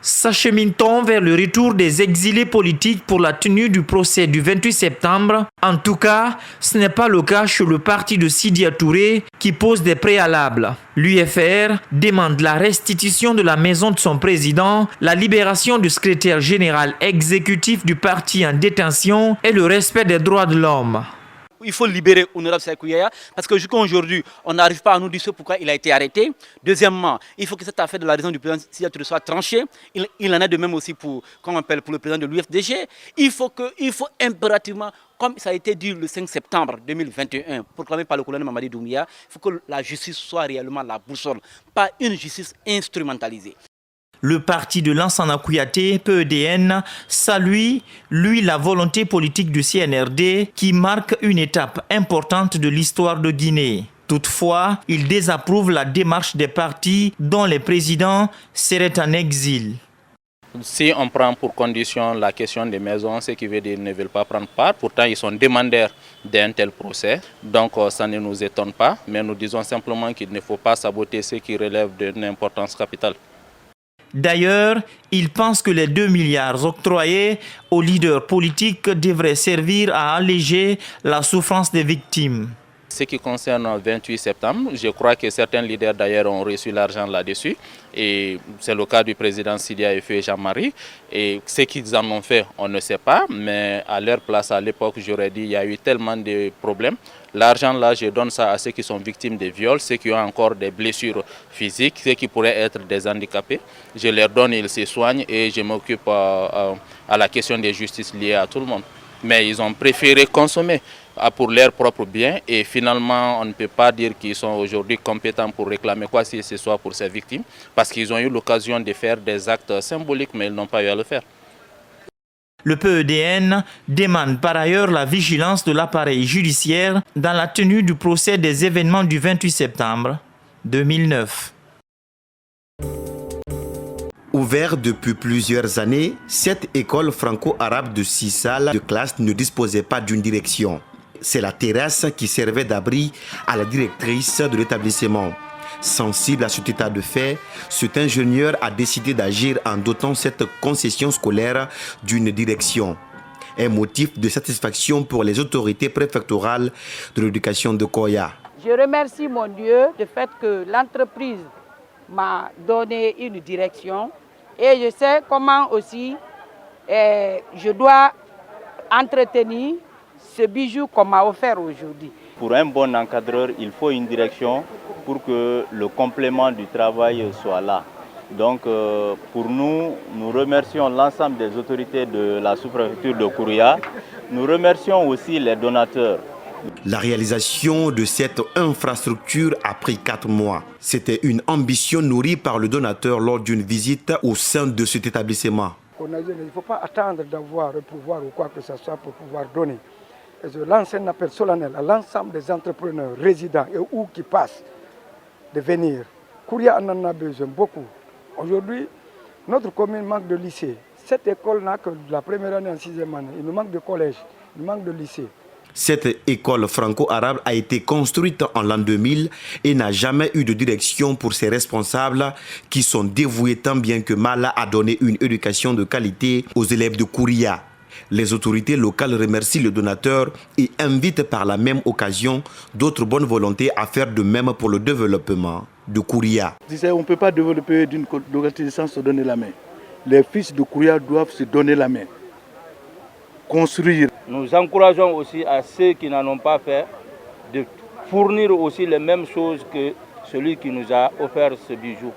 S'achemine-t-on vers le retour des exilés politiques pour la tenue du procès du 28 septembre? En tout cas, ce n'est pas le cas chez le parti de Sidya Touré qui pose des préalables. L'UFR demande la restitution de la maison de son président, la libération du secrétaire général exécutif du parti en détention et le respect des droits de l'homme. Il faut libérer Honorable Sékou Yaya parce que jusqu'à aujourd'hui, on n'arrive pas à nous dire pourquoi il a été arrêté. Deuxièmement, il faut que cette affaire de la raison du président Sidya Touré soit tranchée. Il en a de même aussi pour le président de l'UFDG. Il faut impérativement, comme ça a été dit le 5 septembre 2021, proclamé par le colonel Mamadi Doumbouya, il faut que la justice soit réellement la boussole, pas une justice instrumentalisée. Le parti de Lansana Kouyaté, PEDN, salue, lui, la volonté politique du CNRD qui marque une étape importante de l'histoire de Guinée. Toutefois, il désapprouve la démarche des partis dont les présidents seraient en exil. Si on prend pour condition la question des maisons, ce qui veut dire qu'ils ne veulent pas prendre part. Pourtant, ils sont demandeurs d'un tel procès. Donc, ça ne nous étonne pas. Mais nous disons simplement qu'il ne faut pas saboter ce qui relève d'une importance capitale. D'ailleurs, il pense que les 2 milliards octroyés aux leaders politiques devraient servir à alléger la souffrance des victimes. Ce qui concerne le 28 septembre, je crois que certains leaders d'ailleurs ont reçu l'argent là-dessus. Et c'est le cas du président Sidya et Jean-Marie. Et ce qu'ils en ont fait, on ne sait pas. Mais à leur place, à l'époque, j'aurais dit qu'il y a eu tellement de problèmes. L'argent là, je donne ça à ceux qui sont victimes de viols, ceux qui ont encore des blessures physiques, ceux qui pourraient être des handicapés. Je leur donne, ils se soignent et je m'occupe à la question de justice liée à tout le monde. Mais ils ont préféré consommer pour leurs propres biens et finalement on ne peut pas dire qu'ils sont aujourd'hui compétents pour réclamer quoi que ce soit pour ces victimes parce qu'ils ont eu l'occasion de faire des actes symboliques mais ils n'ont pas eu à le faire. Le PEDN demande par ailleurs la vigilance de l'appareil judiciaire dans la tenue du procès des événements du 28 septembre 2009. Ouvert depuis plusieurs années, cette école franco-arabe de 6 salles de classe ne disposait pas d'une direction. C'est la terrasse qui servait d'abri à la directrice de l'établissement. Sensible à cet état de fait, cet ingénieur a décidé d'agir en dotant cette concession scolaire d'une direction. Un motif de satisfaction pour les autorités préfectorales de l'éducation de Koya. Je remercie mon Dieu du fait que l'entreprise m'a donné une direction et je sais comment aussi je dois entretenir ce bijou qu'on m'a offert aujourd'hui. Pour un bon encadreur, il faut une direction pour que le complément du travail soit là. Donc pour nous, nous remercions l'ensemble des autorités de la sous-préfecture de Kouria. Nous remercions aussi les donateurs. La réalisation de cette infrastructure a pris 4 mois. C'était une ambition nourrie par le donateur lors d'une visite au sein de cet établissement. Il ne faut pas attendre d'avoir le pouvoir ou quoi que ce soit pour pouvoir donner. Et je lance un appel solennel à l'ensemble des entrepreneurs résidents et ou qui passent de venir. Kouria en a besoin beaucoup. Aujourd'hui, notre commune manque de lycée. Cette école n'a que la première année en 6e année. Il nous manque de collège, il manque de lycée. Cette école franco-arabe a été construite en l'an 2000 et n'a jamais eu de direction pour ses responsables qui sont dévoués tant bien que mal à donner une éducation de qualité aux élèves de Kouria. Les autorités locales remercient le donateur et invitent par la même occasion d'autres bonnes volontés à faire de même pour le développement de Kouria. On ne peut pas développer d'une localité sans se donner la main. Les fils de Kouria doivent se donner la main. Construire. Nous encourageons aussi à ceux qui n'en ont pas fait de fournir aussi les mêmes choses que celui qui nous a offert ce bijou.